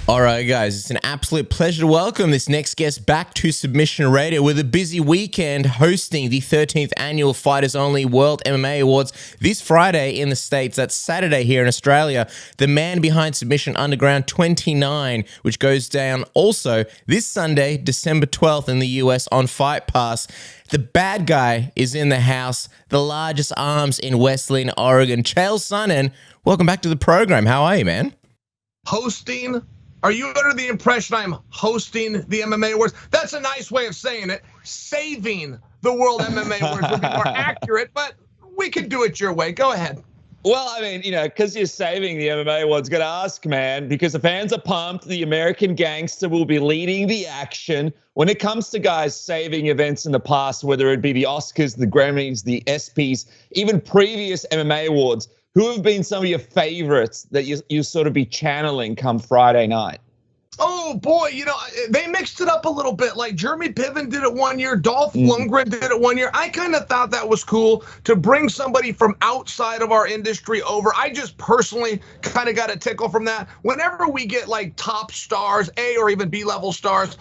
All right, guys, it's an absolute pleasure to welcome this next guest back to Submission Radio with a busy weekend hosting the 13th Annual Fighters Only World MMA Awards this Friday in the States. That's Saturday here in Australia. The man behind Submission Underground 29, which goes down also this Sunday, December 12th in the US on Fight Pass. The bad guy is in the house, the largest arms in Wesleyan, Oregon. Chael Sonnen, welcome back to the program. How are you, man? Hosting? Are you under the impression I'm hosting the MMA Awards? That's a nice way of saying it. Saving the World MMA Awards would be more accurate, but we can do it your way. Go ahead. Well, I mean, because you're saving the MMA Awards, got to ask, man, because the fans are pumped. The American Gangster will be leading the action. When it comes to guys saving events in the past, whether it be the Oscars, the Grammys, the ESPYs, even previous MMA Awards, who have been some of your favorites that you sort of be channeling come Friday night? Oh, boy, they mixed it up a little bit. Like Jeremy Piven did it one year. Dolph Lundgren did it one year. I kind of thought that was cool to bring somebody from outside of our industry over. I just personally kind of got a tickle from that. Whenever we get like top stars, A or even B-level stars,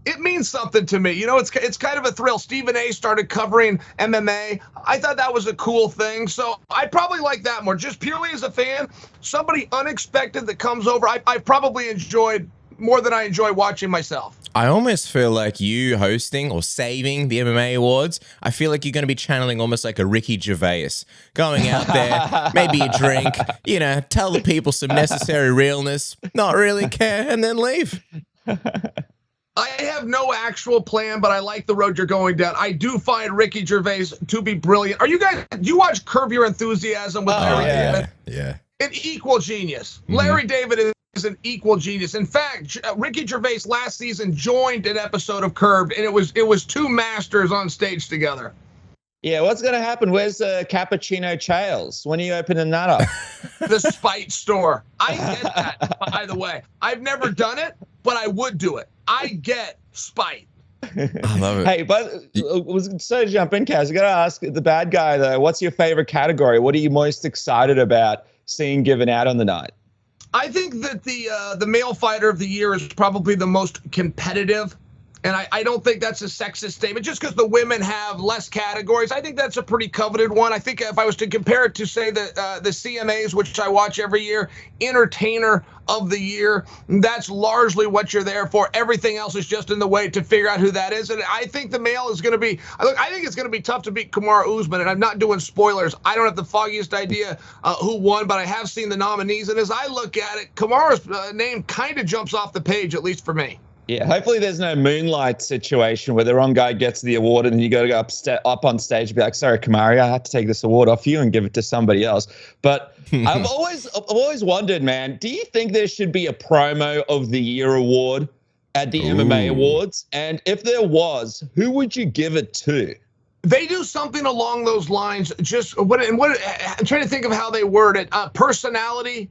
it means something to me. It's kind of a thrill. Stephen A started covering MMA. I thought that was a cool thing. So I probably like that more. Just purely as a fan, somebody unexpected that comes over, I probably enjoyed more than I enjoy watching myself. I almost feel like you hosting or saving the MMA Awards, I feel like you're going to be channeling almost like a Ricky Gervais. Going out there, maybe a drink, tell the people some necessary realness, not really care, and then leave. I have no actual plan, but I like the road you're going down. I do find Ricky Gervais to be brilliant. Do you watch Curb Your Enthusiasm with Larry David? Yeah. An equal genius. Larry David is an equal genius. In fact, Ricky Gervais last season joined an episode of Curb, and it was two masters on stage together. Yeah, what's going to happen? Where's Cappuccino Chaels? When are you opening that up? The Spite store. I get that, by the way. I've never done it, but I would do it. I get spite. I love it. Hey, but so jump in, Kaz. I got to ask the bad guy, though, what's your favorite category? What are you most excited about seeing given out on the night? I think that the male fighter of the year is probably the most competitive. And I don't think that's a sexist statement just because the women have less categories. I think that's a pretty coveted one. I think if I was to compare it to, say, the CMAs, which I watch every year, entertainer of the year, that's largely what you're there for. Everything else is just in the way to figure out who that is. And I think the male is going to be, I think it's going to be tough to beat Kamaru Usman. And I'm not doing spoilers. I don't have the foggiest idea who won, but I have seen the nominees. And as I look at it, Kamaru's name kind of jumps off the page, at least for me. Yeah, hopefully there's no moonlight situation where the wrong guy gets the award and then you got to go up on stage and be like, sorry, Kamaru, I had to take this award off you and give it to somebody else. But I've always wondered, man, do you think there should be a promo of the year award at the MMA Awards? And if there was, who would you give it to? They do something along those lines. Just I'm trying to think of how they word it. Personality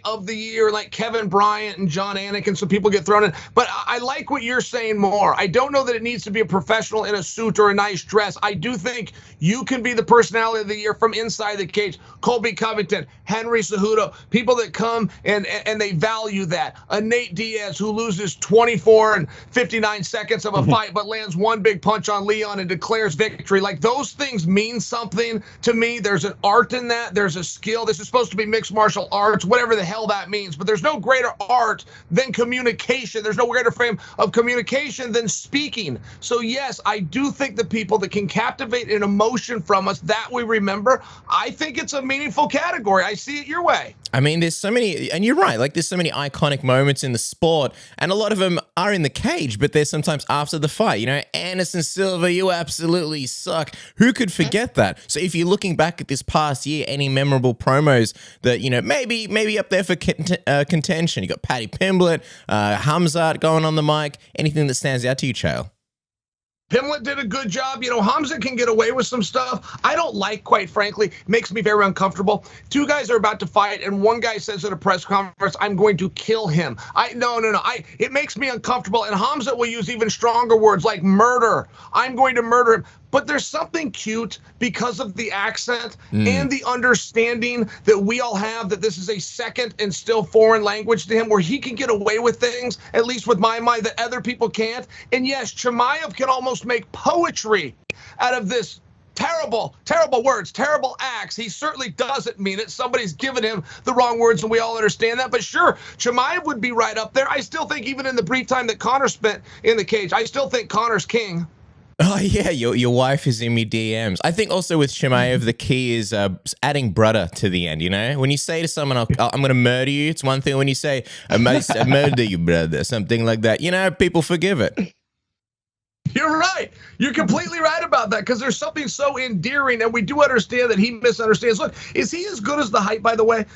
of the year, like Kevin Bryant and John Anakin, so people get thrown in. But I like what you're saying more. I don't know that it needs to be a professional in a suit or a nice dress. I do think you can be the personality of the year from inside the cage. Colby Covington, Henry Cejudo, people that come and they value that. A Nate Diaz who loses 24 and 59 seconds of a fight but lands one big punch on Leon and declares victory. Like, those things mean something to me. There's an art in that. There's a skill. This is supposed to be mixed martial arts, whatever the hell that means, but there's no greater art than communication. There's no greater frame of communication than speaking. So yes, I do think the people that can captivate an emotion from us that we remember, I think it's a meaningful category. I see it your way. I mean, there's so many, and you're right, like there's so many iconic moments in the sport, and a lot of them are in the cage, but there's sometimes after the fight. Anderson Silva, you absolutely suck. Who could forget that? So if you're looking back at this past year, any memorable promos that, maybe up there for contention? You got Paddy Pimblett, Khamzat going on the mic. Anything that stands out to you, Chael? Pimblett did a good job. Khamzat can get away with some stuff I don't like, quite frankly. Makes me very uncomfortable. Two guys are about to fight, and one guy says at a press conference, I'm going to kill him. No. It makes me uncomfortable, and Khamzat will use even stronger words like murder. I'm going to murder him. but there's something cute because of the accent and the understanding that we all have that this is a second and still foreign language to him, where he can get away with things, at least with my mind, that other people can't. And yes, Chimaev can almost make poetry out of this terrible, terrible words, terrible acts. He certainly doesn't mean it. Somebody's given him the wrong words, and we all understand that. But sure, Chimaev would be right up there. I still think, even in the brief time that Conor spent in the cage, I still think Conor's king. Oh, yeah, your wife is in me DMs. I think also with Chimaev, the key is adding brother to the end, you know? When you say to someone, I'm going to murder you, it's one thing. When you say, I murder you, brother, something like that, you know, people forgive it. You're right. You're completely right about that, because there's something so endearing, and we do understand that he misunderstands. Look, is he as good as the hype, by the way?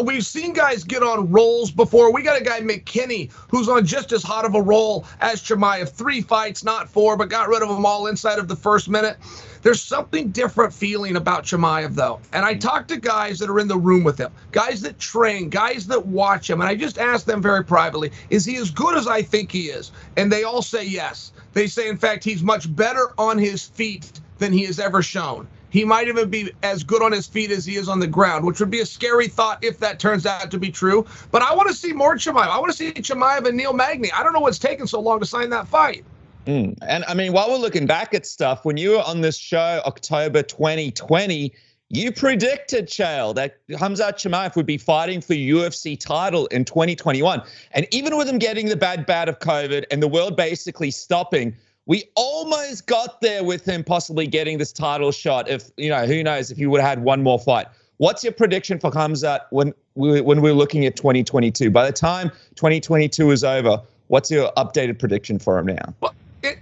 We've seen guys get on rolls before. We got a guy, McKinney, who's on just as hot of a roll as Chimaev. 3 fights, not 4, but got rid of them all inside of the first minute. There's something different feeling about Chimaev, though. And I talk to guys that are in the room with him, guys that train, guys that watch him, and I just ask them very privately, is he as good as I think he is? And they all say yes. They say, in fact, he's much better on his feet than he has ever shown. He might even be as good on his feet as he is on the ground, which would be a scary thought if that turns out to be true. But I want to see more Chimaev. I want to see Chimaev and Neil Magny. I don't know what's taken so long to sign that fight. And I mean, while we're looking back at stuff, when you were on this show, October 2020, you predicted, Chael, that Khamzat Chimaev would be fighting for UFC title in 2021. And even with him getting the bad of COVID and the world basically stopping, we almost got there with him possibly getting this title shot. If, you know, who knows if he would have had one more fight. What's your prediction for Khamzat when we're looking at 2022? By the time 2022 is over, what's your updated prediction for him now? Well,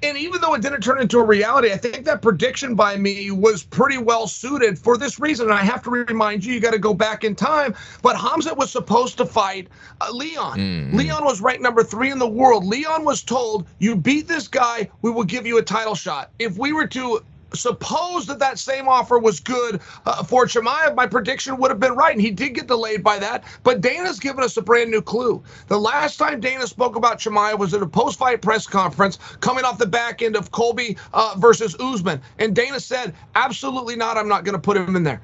and even though it didn't turn into a reality, I think that prediction by me was pretty well suited for this reason. And I have to remind you, you got to go back in time. But Khamzat was supposed to fight Leon. Leon was ranked number 3 in the world. Leon was told, you beat this guy, we will give you a title shot. If we were to suppose that same offer was good for Chimaev, my prediction would have been right, and he did get delayed by that. But Dana's given us a brand new clue. The last time Dana spoke about Chimaev was at a post-fight press conference coming off the back end of Colby versus Usman, and Dana said, absolutely not, I'm not going to put him in there.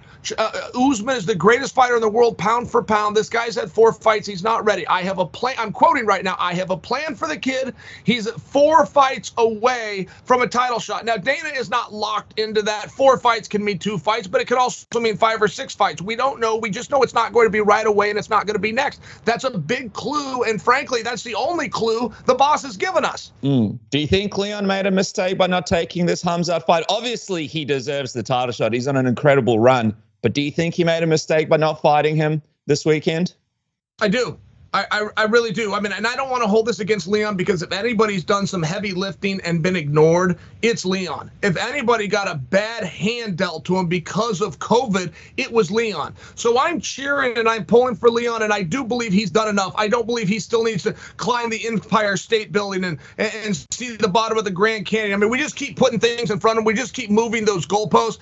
Usman is the greatest fighter in the world, pound for pound. This guy's had 4 fights. He's not ready. I have a plan. I'm quoting right now. I have a plan for the kid. He's 4 fights away from a title shot. Now, Dana is not locked into that. 4 fights can mean 2 fights, but it could also mean 5 or 6 fights. We don't know. We just know it's not going to be right away, and it's not going to be next. That's a big clue, and frankly, that's the only clue the boss has given us. Do you think Leon made a mistake by not taking this Khamzat fight? Obviously, he deserves the title shot. He's on an incredible run. But do you think he made a mistake by not fighting him this weekend? I do. I really do. I mean, and I don't want to hold this against Leon, because if anybody's done some heavy lifting and been ignored, it's Leon. If anybody got a bad hand dealt to him because of COVID, it was Leon. So I'm cheering and I'm pulling for Leon, and I do believe he's done enough. I don't believe he still needs to climb the Empire State Building and see the bottom of the Grand Canyon. I mean, we just keep putting things in front of him. We just keep moving those goalposts.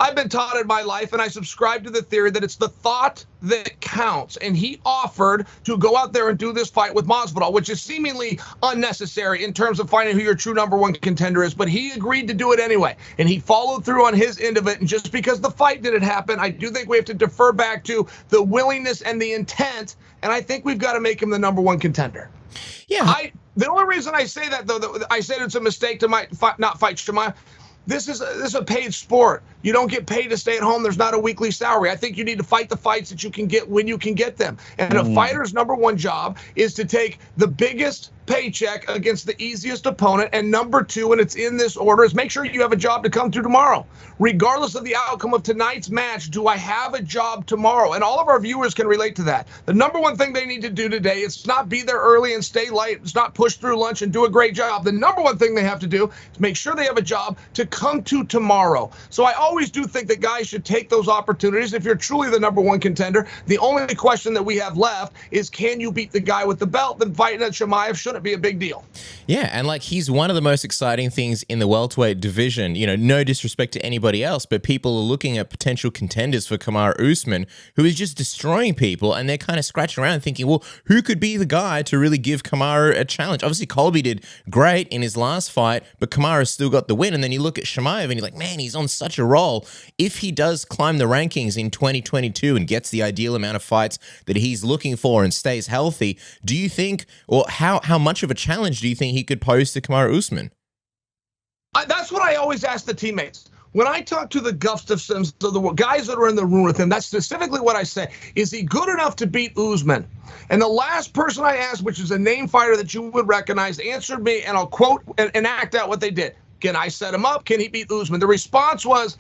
I've been taught in my life, and I subscribe to the theory that it's the thought that counts. And he offered to go out there and do this fight with Masvidal, which is seemingly unnecessary in terms of finding who your true number 1 contender is. But he agreed to do it anyway, and he followed through on his end of it. And just because the fight didn't happen, I do think we have to defer back to the willingness and the intent. And I think we've got to make him the number 1 contender. Yeah. The only reason I say that, though, that I said it's a mistake to not fight Chimaev. This is a paid sport. You don't get paid to stay at home. There's not a weekly salary. I think you need to fight the fights that you can get when you can get them. And a fighter's number 1 job is to take the biggest paycheck against the easiest opponent. And number 2, and it's in this order, is make sure you have a job to come through tomorrow. Regardless of the outcome of tonight's match, do I have a job tomorrow? And all of our viewers can relate to that. The number 1 thing they need to do today is not be there early and stay late. It's not push through lunch and do a great job. The number 1 thing they have to do is make sure they have a job to come to tomorrow. So I always always do think that guys should take those opportunities if you're truly the number one contender. The only question that we have left is, can you beat the guy with the belt? Then fighting at Chimaev shouldn't be a big deal. Yeah, and like he's one of the most exciting things in the welterweight division. You know, no disrespect to anybody else, but people are looking at potential contenders for Kamaru Usman, who is just destroying people, and they're kind of scratching around thinking, well, who could be the guy to really give Kamaru a challenge? Obviously, Colby did great in his last fight, but Kamaru still got the win. And then you look at Chimaev and you're like, man, he's on such a roll. If he does climb the rankings in 2022 and gets the ideal amount of fights that he's looking for and stays healthy, do you think, or how much of a challenge do you think he could pose to Kamaru Usman? That's what I always ask the teammates. When I talk to the Gustafsons, the guys that are in the room with him, that's specifically what I say. Is he good enough to beat Usman? And the last person I asked, which is a name fighter that you would recognize, answered me, and I'll quote and act out what they did. Can I set him up? Can he beat Usman? The response was,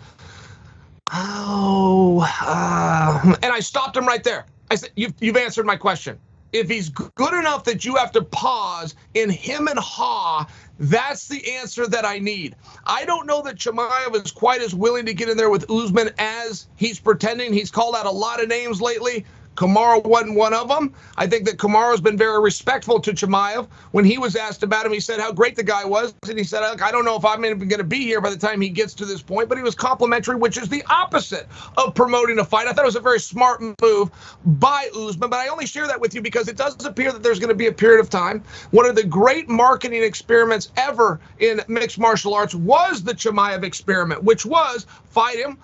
and I stopped him right there. I said, you've answered my question. If he's good enough that you have to pause in him and haw, that's the answer that I need. I don't know that Chimaev is quite as willing to get in there with Usman as he's pretending. He's called out a lot of names lately. Kamaru wasn't one of them. I think that Kamaru's been very respectful to Chimaev. When he was asked about him, he said how great the guy was. And he said, I don't know if I'm even going to be here by the time he gets to this point. But he was complimentary, which is the opposite of promoting a fight. I thought it was a very smart move by Usman. But I only share that with you because it does appear that there's going to be a period of time. One of the great marketing experiments ever in mixed martial arts was the Chimaev experiment, which was fight him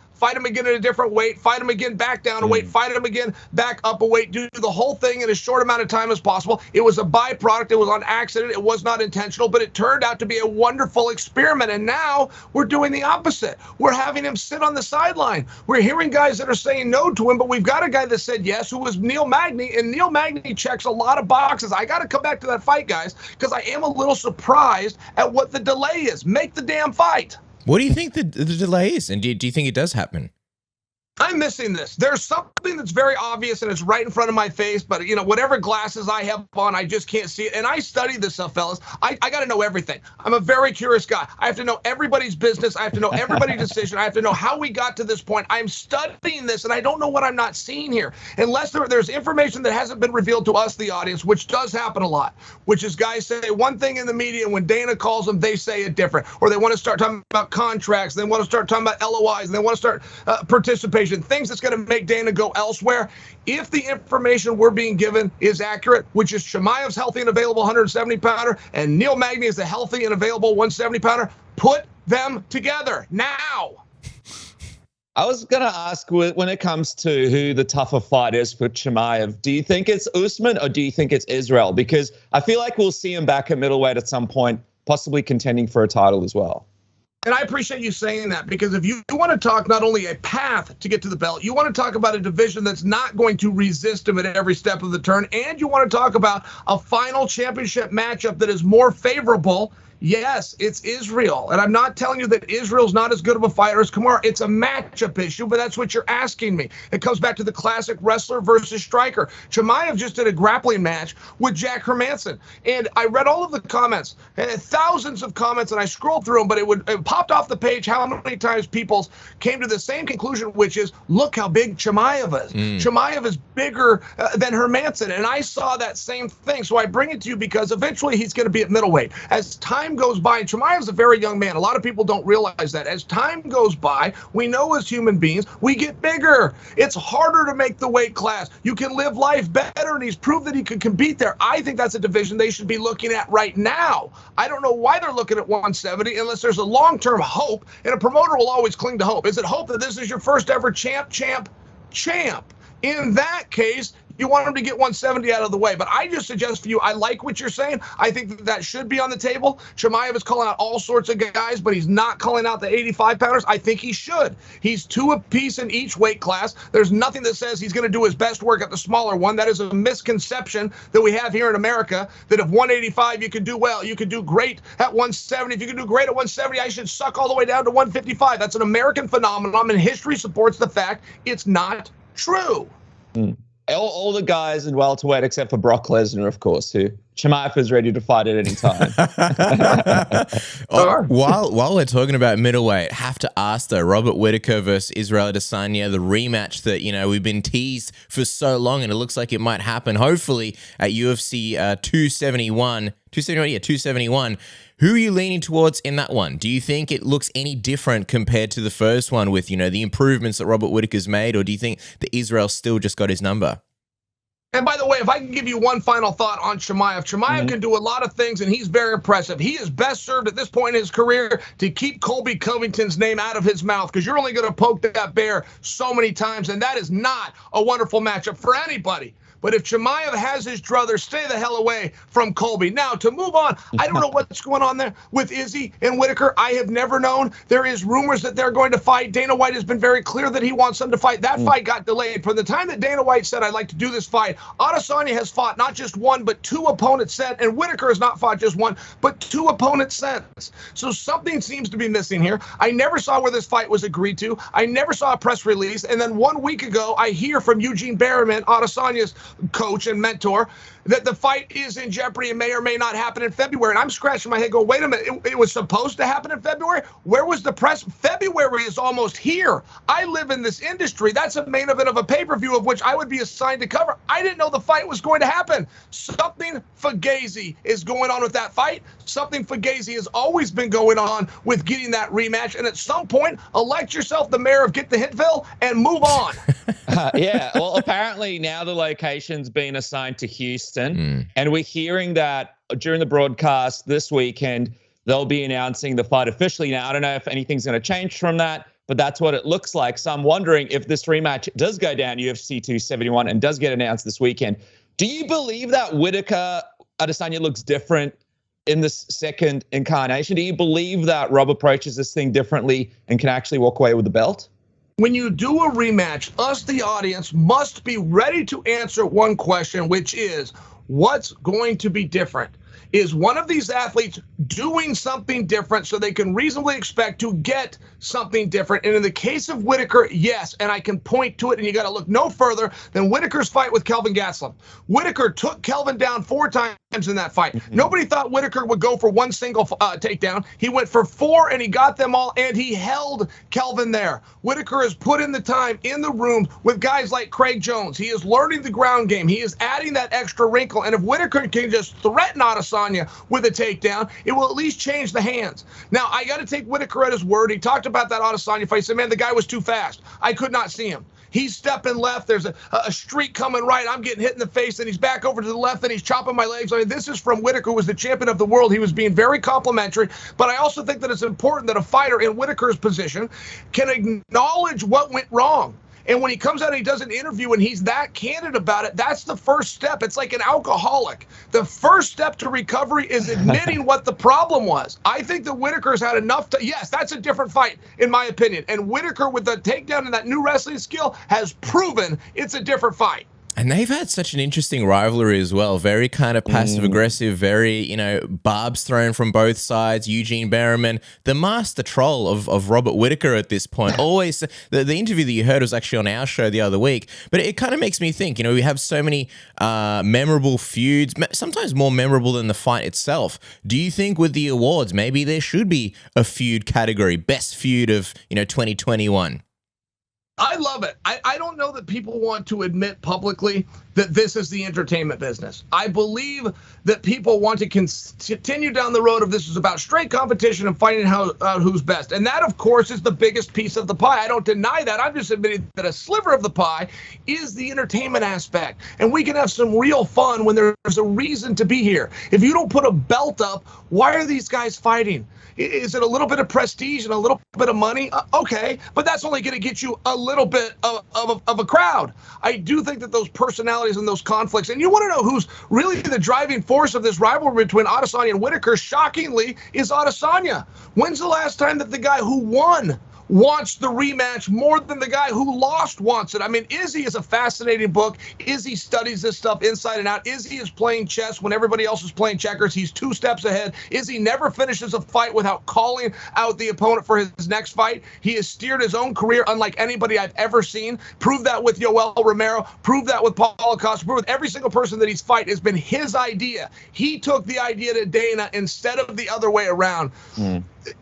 again at a different weight, fight him again back down a weight, fight him again back up a weight, do the whole thing in as short amount of time as possible. It was a byproduct. It was on accident. It was not intentional, but it turned out to be a wonderful experiment. And now we're doing the opposite. We're having him sit on the sideline. We're hearing guys that are saying no to him, but we've got a guy that said yes, who was Neil Magny, and Neil Magny checks a lot of boxes. I got to come back to that fight, guys, because I am a little surprised at what the delay is. Make the damn fight. What do you think the delay is? And do you think it does happen? I'm missing this. There's something that's very obvious and it's right in front of my face, but whatever glasses I have on, I just can't see it. And I study this stuff, fellas. I got to know everything. I'm a very curious guy. I have to know everybody's business. I have to know everybody's decision. I have to know how we got to this point. I'm studying this and I don't know what I'm not seeing here. Unless there's information that hasn't been revealed to us, the audience, which does happen a lot, which is guys say one thing in the media and when Dana calls them, they say it different. Or they want to start talking about contracts. They want to start talking about LOIs. And they want to start participation. Things that's going to make Dana go elsewhere. If the information we're being given is accurate, which is Chimaev's healthy and available 170-pounder, and Neil Magny is the healthy and available 170-pounder, put them together now. I was going to ask, when it comes to who the tougher fight is for Chimaev, do you think it's Usman or do you think it's Israel? Because I feel like we'll see him back at middleweight at some point, possibly contending for a title as well. And I appreciate you saying that, because if you want to talk not only a path to get to the belt, you want to talk about a division that's not going to resist him at every step of the turn, and you want to talk about a final championship matchup that is more favorable. Yes, it's Israel. And I'm not telling you that Israel's not as good of a fighter as Kamaru. It's a matchup issue, but that's what you're asking me. It comes back to the classic wrestler versus striker. Chimaev just did a grappling match with Jack Hermanson. And I read all of the comments, and thousands of comments, and I scrolled through them, but it popped off the page how many times people came to the same conclusion, which is, look how big Chimaev is. Chimaev is bigger than Hermanson. And I saw that same thing. So I bring it to you because eventually he's going to be at middleweight. As time goes by, and Chimaev's a very young man. A lot of people don't realize that. As time goes by, we know as human beings, we get bigger. It's harder to make the weight class. You can live life better, and he's proved that he can compete there. I think that's a division they should be looking at right now. I don't know why they're looking at 170 unless there's a long-term hope, and a promoter will always cling to hope. Is it hope that this is your first ever champ? In that case, you want him to get 170 out of the way. But I just suggest for you, I like what you're saying. I think that should be on the table. Chimaev is calling out all sorts of guys, but he's not calling out the 85-pounders. I think he should. He's two apiece in each weight class. There's nothing that says he's going to do his best work at the smaller one. That is a misconception that we have here in America, that if 185 you can do well, you can do great at 170. If you can do great at 170, I should suck all the way down to 155. That's an American phenomenon, and history supports the fact it's not true. All the guys in welterweight except for Brock Lesnar, of course, who Chimaev is ready to fight at any time. While we're talking about middleweight, have to ask though, Robert Whittaker versus Israel Adesanya, the rematch that, you know, we've been teased for so long, and it looks like it might happen, hopefully, at UFC 271. 271. Who are you leaning towards in that one? Do you think it looks any different compared to the first one with, you know, the improvements that Robert Whittaker's made, or do you think that Israel still just got his number? And by the way, if I can give you one final thought on Chimaev, Chimaev can do a lot of things, and he's very impressive. He is best served at this point in his career to keep Colby Covington's name out of his mouth, because you're only going to poke that bear so many times, and that is not a wonderful matchup for anybody. But if Chimaev has his druthers, stay the hell away from Colby. Now, to move on, I don't know what's going on there with Izzy and Whittaker. I have never known. There is rumors that they're going to fight. Dana White has been very clear that he wants them to fight. That fight got delayed. From the time that Dana White said, I'd like to do this fight, Adesanya has fought not just one, but two opponents set, and Whittaker has not fought just one, but two opponents sets. So something seems to be missing here. I never saw where this fight was agreed to. I never saw a press release. And then 1 week ago, I hear from Eugene Berriman, Adesanya's coach and mentor, that the fight is in jeopardy and may or may not happen in February. And I'm scratching my head going, wait a minute, it was supposed to happen in February? Where was the press? February is almost here. I live in this industry. That's a main event of a pay-per-view of which I would be assigned to cover. I didn't know the fight was going to happen. Something fugazi is going on with that fight. Something fugazi has always been going on with getting that rematch. And at some point, elect yourself the mayor of Get the Hintville and move on. Yeah, well, apparently now the location's been assigned to Houston. And we're hearing that during the broadcast this weekend, they'll be announcing the fight officially. Now, I don't know if anything's going to change from that, but that's what it looks like. So I'm wondering if this rematch does go down UFC 271 and does get announced this weekend. Do you believe that Whittaker Adesanya looks different in this second incarnation? Do you believe that Rob approaches this thing differently and can actually walk away with the belt? When you do a rematch, us, the audience, must be ready to answer one question, which is, what's going to be different? Is one of these athletes doing something different so they can reasonably expect to get something different? And in the case of Whittaker, yes, and I can point to it, and you got to look no further than Whittaker's fight with Kelvin Gastelum. Whittaker took Kelvin down 4 times in that fight. Nobody thought Whittaker would go for one single takedown. He went for 4, and he got them all, and he held Kelvin there. Whittaker has put in the time in the room with guys like Craig Jones. He is learning the ground game. He is adding that extra wrinkle, and if Whittaker can just threaten Adesanya with a takedown, it will at least change the hands. Now, I got to take Whittaker at his word. He talked about that Adesanya fight. He said, man, the guy was too fast. I could not see him. He's stepping left. There's a streak coming right. I'm getting hit in the face, and he's back over to the left, and he's chopping my legs. I mean, this is from Whittaker, who was the champion of the world. He was being very complimentary, but I also think that it's important that a fighter in Whittaker's position can acknowledge what went wrong. And when he comes out and he does an interview and he's that candid about it, that's the first step. It's like an alcoholic. The first step to recovery is admitting what the problem was. I think that Whittaker's had enough to, yes, that's a different fight, in my opinion. And Whittaker, with the takedown and that new wrestling skill, has proven it's a different fight. And they've had such an interesting rivalry as well. Very kind of passive-aggressive, very, you know, barbs thrown from both sides. Eugene Berriman, the master troll of Robert Whittaker at this point. Always, the interview that you heard was actually on our show the other week. But it kind of makes me think, you know, we have so many memorable feuds, sometimes more memorable than the fight itself. Do you think with the awards, maybe there should be a feud category, best feud of, you know, 2021? I love it. I don't know that people want to admit publicly that this is the entertainment business. I believe that people want to continue down the road of this is about straight competition and finding out who's best. And that, of course, is the biggest piece of the pie. I don't deny that. I'm just admitting that a sliver of the pie is the entertainment aspect. And we can have some real fun when there's a reason to be here. If you don't put a belt up, why are these guys fighting? Is it a little bit of prestige and a little bit of money? Okay, but that's only going to get you a little bit of a crowd. I do think that those personalities and those conflicts, and you want to know who's really the driving force of this rivalry between Adesanya and Whittaker, shockingly, is Adesanya. When's the last time that the guy who won wants the rematch more than the guy who lost wants it. I mean, Izzy is a fascinating book. Izzy studies this stuff inside and out. Izzy is playing chess when everybody else is playing checkers. He's 2 steps ahead. Izzy never finishes a fight without calling out the opponent for his next fight. He has steered his own career unlike anybody I've ever seen. Prove that with Yoel Romero. Prove that with Paulo Costa. Prove with every single person that he's fight has been his idea. He took the idea to Dana instead of the other way around.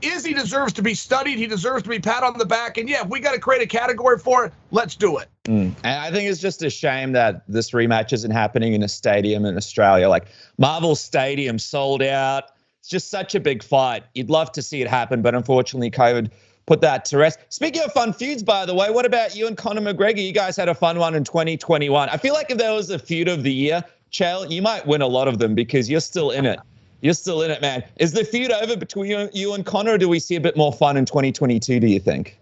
Izzy deserves to be studied. He deserves to be pat on the back. And yeah, if we got to create a category for it, let's do it. And I think it's just a shame that this rematch isn't happening in a stadium in Australia. Like Marvel Stadium sold out. It's just such a big fight. You'd love to see it happen, but unfortunately COVID put that to rest. Speaking of fun feuds, by the way, what about you and Conor McGregor? You guys had a fun one in 2021. I feel like if there was a feud of the year, Chael, you might win a lot of them because you're still in it. You're still in it, man. Is the feud over between you and Conor, or do we see a bit more fun in 2022, do you think?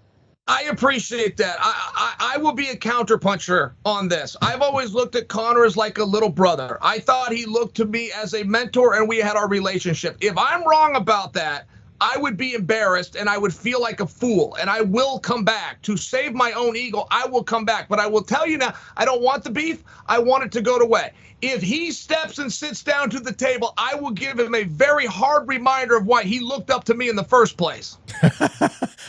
I appreciate that. I will be a counterpuncher on this. I've always looked at Conor as like a little brother. I thought he looked to me as a mentor, and we had our relationship. If I'm wrong about that, I would be embarrassed and I would feel like a fool, and I will come back. To save my own ego, I will come back. But I will tell you now, I don't want the beef. I want it to go away. If he steps and sits down to the table, I will give him a very hard reminder of why he looked up to me in the first place.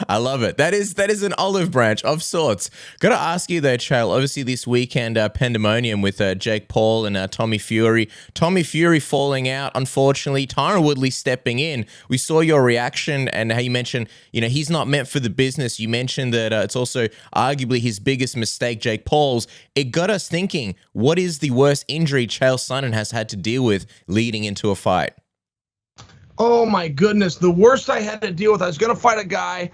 I love it. That is an olive branch of sorts. Got to ask you though, Chael, obviously this weekend, pandemonium with Jake Paul and Tommy Fury. Tommy Fury falling out, unfortunately. Tyron Woodley stepping in. We saw your reaction and how you mentioned, he's not meant for the business. You mentioned that it's also arguably his biggest mistake, Jake Paul's. It got us thinking, what is the worst injury Chael Sonnen has had to deal with leading into a fight? Oh my goodness. The worst I had to deal with, I was going to fight a guy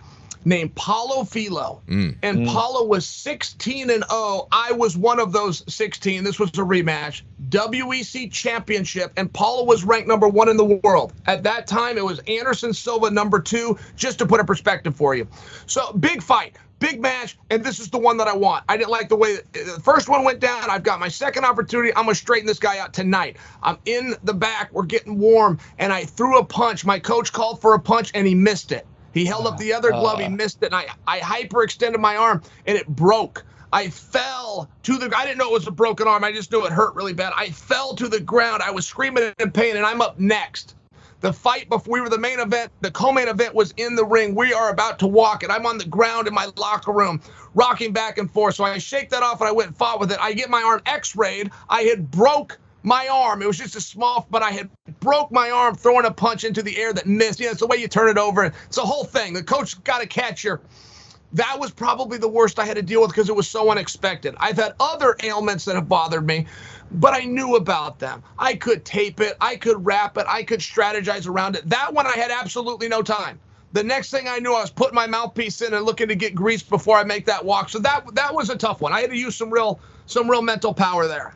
named Paulo Filho. And Paulo was 16-0. I was one of those 16. This was a rematch. WEC championship. And Paulo was ranked number 1 in the world. At that time, it was Anderson Silva number 2, just to put a perspective for you. So big fight. Big match, and this is the one that I want. I didn't like the way the first one went down. I've got my second opportunity. I'm going to straighten this guy out tonight. I'm in the back. We're getting warm, and I threw a punch. My coach called for a punch, and he missed it. He held up the other glove. He missed it, and I hyperextended my arm, and it broke. I fell to the I didn't know it was a broken arm. I just knew it hurt really bad. I fell to the ground. I was screaming in pain, and I'm up next. The fight before we were the main event, the co-main event was in the ring. We are about to walk, and I'm on the ground in my locker room, rocking back and forth. So I shake that off, and I went and fought with it. I get my arm x-rayed. I had broke my arm. It was just a small, but I had broke my arm throwing a punch into the air that missed. It's the way you turn it over. It's the whole thing. The coach got to catch your. That was probably the worst I had to deal with because it was so unexpected. I've had other ailments that have bothered me, but I knew about them. I could tape it. I could wrap it. I could strategize around it. That one I had absolutely no time. The next thing I knew, I was putting my mouthpiece in and looking to get greased before I make that walk. So that was a tough one. I had to use some real mental power there.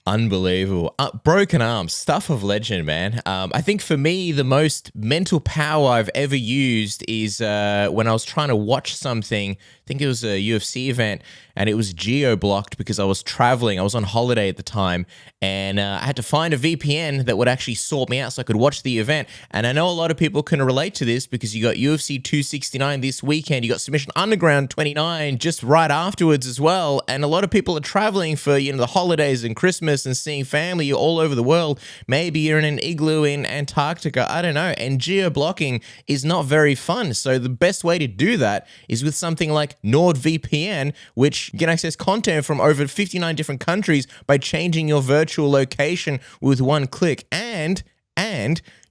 Unbelievable. Broken arms, stuff of legend, man. I think for me, the most mental power I've ever used is when I was trying to watch something. I think it was a UFC event, and it was geo-blocked because I was traveling. I was on holiday at the time, and I had to find a VPN that would actually sort me out so I could watch the event. And I know a lot of people can relate to this because you got UFC 269 this weekend. You got Submission Underground 29 just right afterwards as well. And a lot of people are traveling for, the holidays and Christmas and seeing family all over the world. Maybe you're in an igloo in Antarctica. I don't know. And geo-blocking is not very fun. So the best way to do that is with something like NordVPN, which you can access content from over 59 different countries by changing your virtual location with one click. And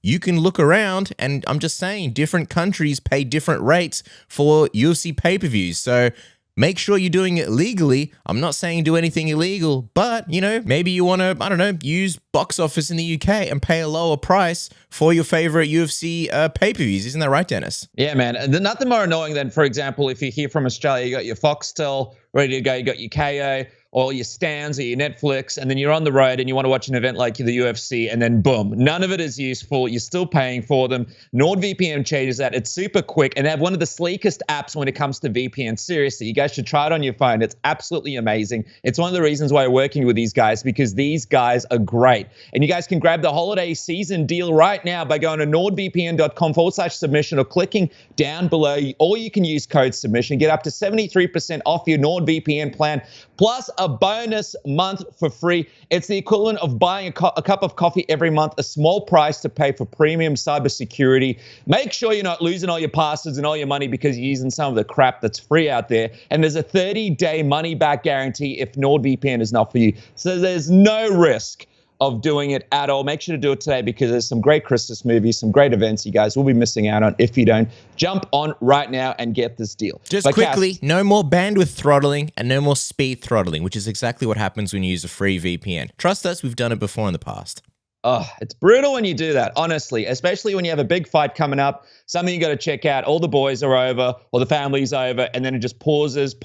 you can look around, and I'm just saying, different countries pay different rates for UFC pay-per-views. So make sure you're doing it legally. I'm not saying do anything illegal, but, maybe you want to, use box office in the UK and pay a lower price for your favorite UFC pay-per-views. Isn't that right, Dennis? Yeah, man. And nothing more annoying than, for example, if you're here from Australia, you got your Foxtel ready to go, you got your KO, or your Stans or your Netflix, and then you're on the road and you want to watch an event like the UFC, and then boom, none of it is useful. You're still paying for them. NordVPN changes that. It's super quick, and they have one of the sleekest apps when it comes to VPN. Seriously, you guys should try it on your phone. It's absolutely amazing. It's one of the reasons why we're working with these guys, because these guys are great. And you guys can grab the holiday season deal right now by going to nordvpn.com/submission or clicking down below, or you can use code submission. Get up to 73% off your NordVPN plan, plus a bonus month for free. It's the equivalent of buying a cup of coffee every month, a small price to pay for premium cybersecurity. Make sure you're not losing all your passwords and all your money because you're using some of the crap that's free out there. And there's a 30-day money-back guarantee if NordVPN is not for you. So there's no risk of doing it at all. Make sure to do it today because there's some great Christmas movies, some great events you guys will be missing out on if you don't. Jump on right now and get this deal. Just quickly, no more bandwidth throttling and no more speed throttling, which is exactly what happens when you use a free VPN. Trust us, we've done it before in the past. Oh, it's brutal when you do that, honestly, especially when you have a big fight coming up, something you got to check out. All the boys are over or the family's over, and then it just pauses,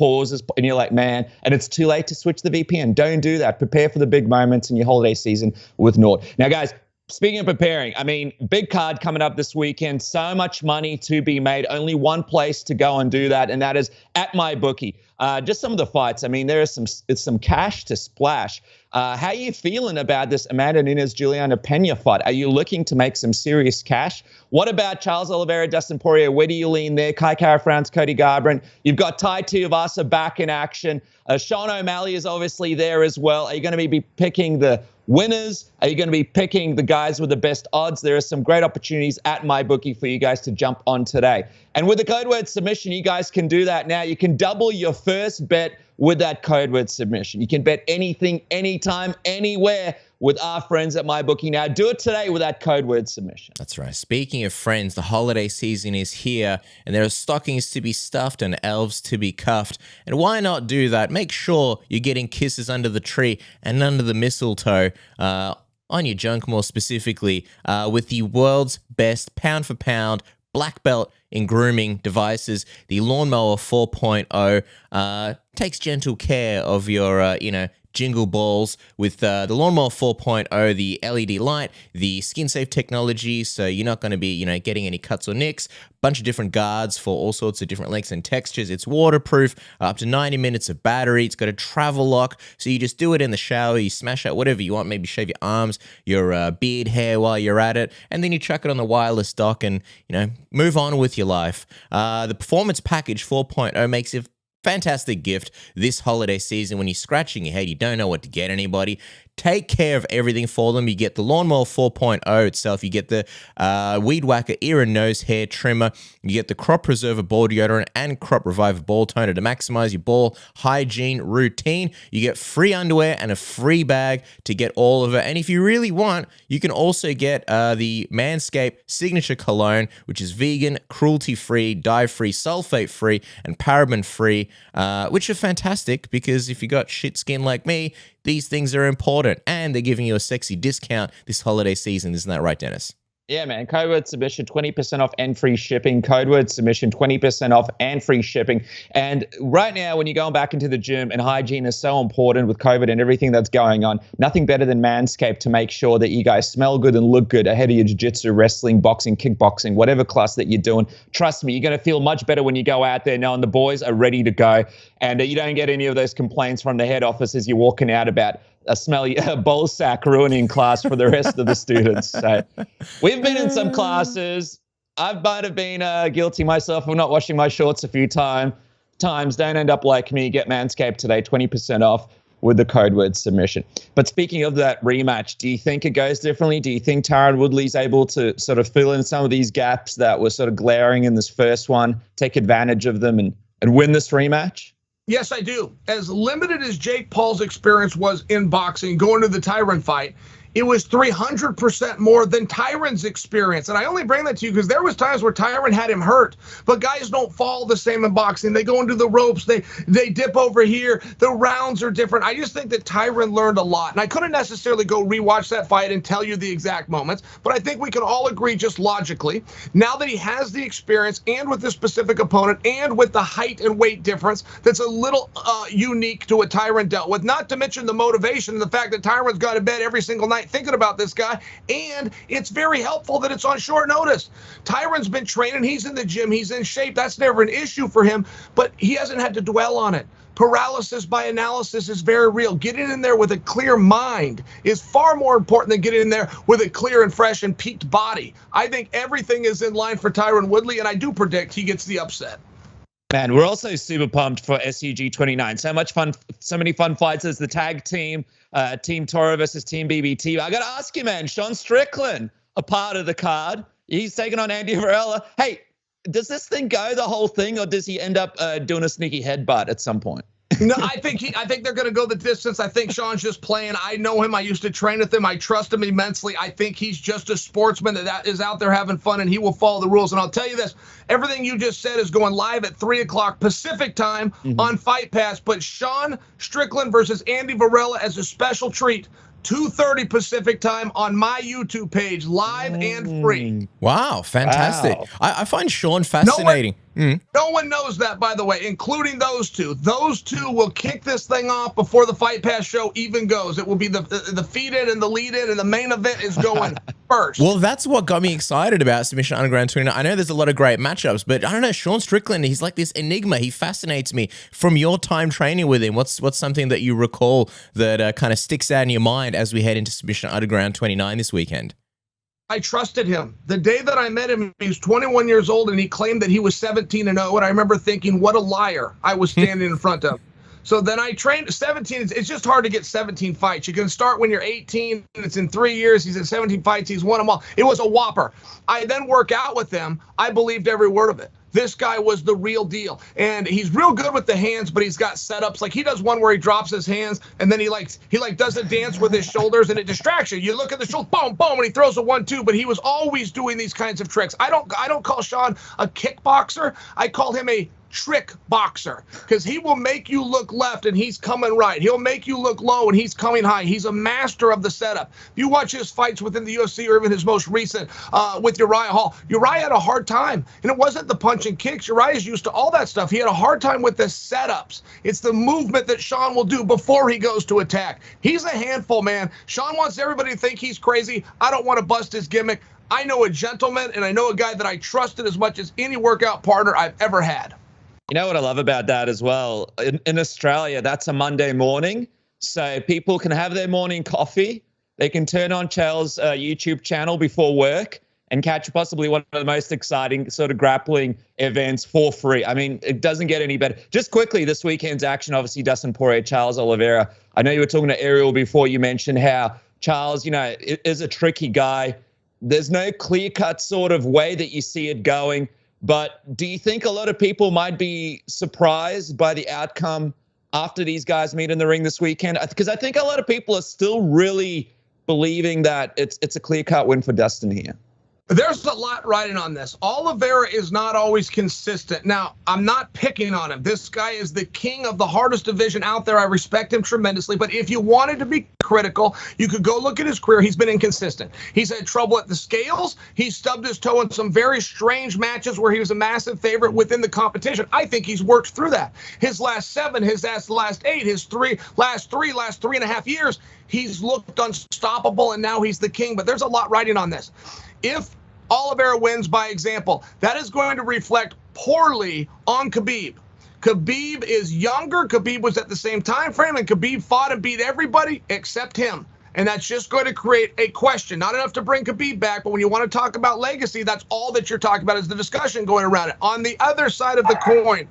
and you're like, man, and it's too late to switch the VPN. Don't do that. Prepare for the big moments in your holiday season with Nord. Now, guys, speaking of preparing, I mean, big card coming up this weekend. So much money to be made. Only one place to go and do that, and that is at MyBookie. Just some of the fights. I mean, there is some cash to splash. How are you feeling about this Amanda Nunes-Juliana Pena fight? Are you looking to make some serious cash? What about Charles Oliveira, Dustin Poirier? Where do you lean there? Kai Kara-France, Cody Garbrandt. You've got Tai Tuivasa back in action. Sean O'Malley is obviously there as well. Are you going to be picking the winners? Are you going to be picking the guys with the best odds? There are some great opportunities at MyBookie for you guys to jump on today. And with the code word submission, you guys can do that now. You can double your first bet with that code word submission. You can bet anything, anytime, anywhere with our friends at MyBookie. Now, do it today with that code word submission. That's right. Speaking of friends, the holiday season is here, and there are stockings to be stuffed and elves to be cuffed. And why not do that? Make sure you're getting kisses under the tree and under the mistletoe, on your junk more specifically, with the world's best pound-for-pound black belt in grooming devices. The Lawnmower 4.0 takes gentle care of your, jingle balls with the Lawnmower 4.0, the LED light, the skin-safe technology, so you're not going to be, getting any cuts or nicks. Bunch of different guards for all sorts of different lengths and textures. It's waterproof, up to 90 minutes of battery. It's got a travel lock, so you just do it in the shower. You smash out whatever you want, maybe shave your arms, your beard hair while you're at it, and then you chuck it on the wireless dock and, move on with your life. The Performance Package 4.0 makes it fantastic gift this holiday season. When you're scratching your head, you don't know what to get anybody. Take care of everything for them. You get the Lawnmower 4.0 itself. You get the Weed Whacker ear and nose hair trimmer. You get the Crop Preserver ball deodorant and Crop Reviver ball toner to maximize your ball hygiene routine. You get free underwear and a free bag to get all of it. And if you really want, you can also get the Manscaped Signature Cologne, which is vegan, cruelty-free, dye-free, sulfate-free, and paraben-free, which are fantastic because if you got shit skin like me, these things are important, and they're giving you a sexy discount this holiday season. Isn't that right, Dennis? Yeah, man. Code word submission, 20% off and free shipping. Code word submission, 20% off and free shipping. And right now, when you're going back into the gym, and hygiene is so important with COVID and everything that's going on, nothing better than Manscaped to make sure that you guys smell good and look good ahead of your jiu-jitsu, wrestling, boxing, kickboxing, whatever class that you're doing. Trust me, you're going to feel much better when you go out there knowing the boys are ready to go. And you don't get any of those complaints from the head office as you're walking out about a smelly bowl sack ruining class for the rest of the students. So we've been in some classes. I might have been guilty myself of not washing my shorts a few times. Don't end up like me. Get Manscaped today, 20% off with the code word submission. But speaking of that rematch, do you think it goes differently? Do you think Tyron Woodley's able to sort of fill in some of these gaps that were sort of glaring in this first one, take advantage of them and win this rematch? Yes, I do. As limited as Jake Paul's experience was in boxing, going to the Tyron fight, it was 300% more than Tyron's experience. And I only bring that to you because there was times where Tyron had him hurt, but guys don't fall the same in boxing. They go into the ropes, they dip over here, the rounds are different. I just think that Tyron learned a lot. And I couldn't necessarily go rewatch that fight and tell you the exact moments, but I think we can all agree just logically, now that he has the experience and with this specific opponent and with the height and weight difference, that's a little unique to what Tyron dealt with, not to mention the motivation and the fact that Tyron's got to bed every single night thinking about this guy, and it's very helpful that it's on short notice. Tyron's been training, he's in the gym, he's in shape, that's never an issue for him, but he hasn't had to dwell on it. Paralysis by analysis is very real. Getting in there with a clear mind is far more important than getting in there with a clear and fresh and peaked body. I think everything is in line for Tyron Woodley, and I do predict he gets the upset. Man, we're also super pumped for SUG 29. So much fun, so many fun fights as the tag team, Team Toro versus Team BBT. I got to ask you, man, Sean Strickland, a part of the card. He's taking on Andy Varela. Hey, does this thing go the whole thing, or does he end up doing a sneaky headbutt at some point? No, I think they're going to go the distance. I think Sean's just playing. I know him. I used to train with him. I trust him immensely. I think he's just a sportsman that is out there having fun, and he will follow the rules. And I'll tell you this, everything you just said is going live at 3 o'clock Pacific time on Fight Pass. But Sean Strickland versus Andy Varela as a special treat, 2:30 Pacific time on my YouTube page, live and free. Wow, fantastic. Wow. I find Sean fascinating. No one knows that, by the way, including those two. Those two will kick this thing off before the Fight Pass show even goes. It will be the feed-in and the lead-in, and the main event is going first. Well, that's what got me excited about Submission Underground 29. I know there's a lot of great matchups, but I don't know, Sean Strickland, he's like this enigma. He fascinates me. From your time training with him, what's something that you recall that kind of sticks out in your mind as we head into Submission Underground 29 this weekend? I trusted him. The day that I met him, he was 21 years old, and he claimed that he was 17-0, and I remember thinking, what a liar I was standing in front of. So then I trained 17. It's just hard to get 17 fights. You can start when you're 18, and it's in 3 years. He's in 17 fights. He's won them all. It was a whopper. I then work out with him. I believed every word of it. This guy was the real deal. And he's real good with the hands, but he's got setups. Like, he does one where he drops his hands, and then he does a dance with his shoulders, and it distracts you. You look at the shoulder, boom, boom, and he throws a 1-2, but he was always doing these kinds of tricks. I don't call Sean a kickboxer. I call him a trick boxer, because he will make you look left and he's coming right. He'll make you look low and he's coming high. He's a master of the setup. If you watch his fights within the UFC, or even his most recent with Uriah Hall, Uriah had a hard time, and it wasn't the punch and kicks. Uriah's used to all that stuff. He had a hard time with the setups. It's the movement that Sean will do before he goes to attack. He's a handful, man. Sean wants everybody to think he's crazy. I don't want to bust his gimmick. I know a gentleman, and I know a guy that I trusted as much as any workout partner I've ever had. You know what I love about that as well? In Australia, that's a Monday morning. So people can have their morning coffee. They can turn on Chael's YouTube channel before work and catch possibly one of the most exciting sort of grappling events for free. I mean, it doesn't get any better. Just quickly, this weekend's action, obviously, Dustin Poirier, Charles Oliveira. I know you were talking to Ariel before. You mentioned how Charles, is a tricky guy. There's no clear-cut sort of way that you see it going. But do you think a lot of people might be surprised by the outcome after these guys meet in the ring this weekend? Because I think a lot of people are still really believing that it's a clear-cut win for Dustin here. There's a lot riding on this. Oliveira is not always consistent. Now, I'm not picking on him. This guy is the king of the hardest division out there. I respect him tremendously. But if you wanted to be critical, you could go look at his career. He's been inconsistent. He's had trouble at the scales. He stubbed his toe in some very strange matches where he was a massive favorite within the competition. I think he's worked through that. His last 7, his last 8, his last 3.5 years, he's looked unstoppable, and now he's the king. But there's a lot riding on this. If Oliveira wins by example, that is going to reflect poorly on Khabib. Khabib is younger. Khabib was at the same time frame, and Khabib fought and beat everybody except him. And that's just going to create a question. Not enough to bring Khabib back, but when you want to talk about legacy, that's all that you're talking about is the discussion going around it. On the other side of the coin,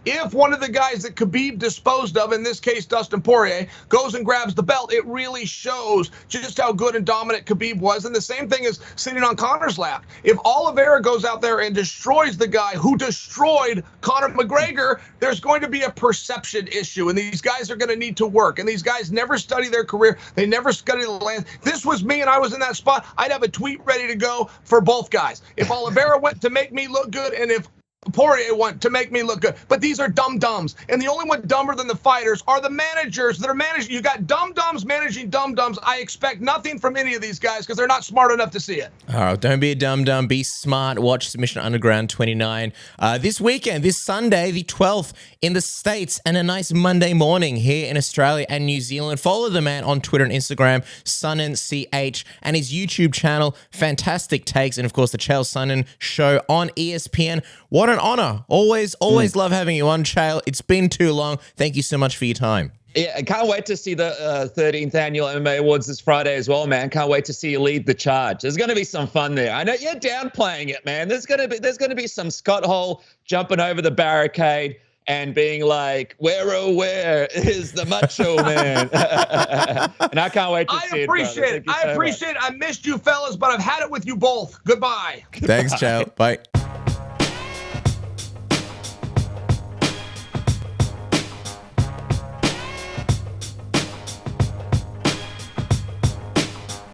if one of the guys that Khabib disposed of, in this case Dustin Poirier, goes and grabs the belt, it really shows just how good and dominant Khabib was. And the same thing is sitting on Conor's lap. If Oliveira goes out there and destroys the guy who destroyed Conor McGregor, there's going to be a perception issue, and these guys are going to need to work. And these guys never study their career. They never study the land. This was me, and I was in that spot. I'd have a tweet ready to go for both guys. If Oliveira went to make me look good, and if Poirier went to make me look good. But these are dum-dums. And the only one dumber than the fighters are the managers that are managing. You got dum-dums managing dum-dums. I expect nothing from any of these guys because they're not smart enough to see it. Oh, don't be a dum-dum. Be smart. Watch Submission Underground 29 this weekend, this Sunday, the 12th in the States, and a nice Monday morning here in Australia and New Zealand. Follow the man on Twitter and Instagram, SonnenCH, and his YouTube channel, Fantastic Takes, and of course the Chael Sonnen Show on ESPN. What an honor. Always love having you on, Chael. It's been too long. Thank you so much for your time. Yeah, I can't wait to see the 13th annual MMA Awards this Friday as well, man. Can't wait to see you lead the charge. There's going to be some fun there. I know you're downplaying it, man. There's going to be some Scott Hall jumping over the barricade and being like, where is the macho man? And I can't wait to see it. I appreciate it. I missed you fellas, but I've had it with you both. Goodbye. Thanks, Chael. Bye.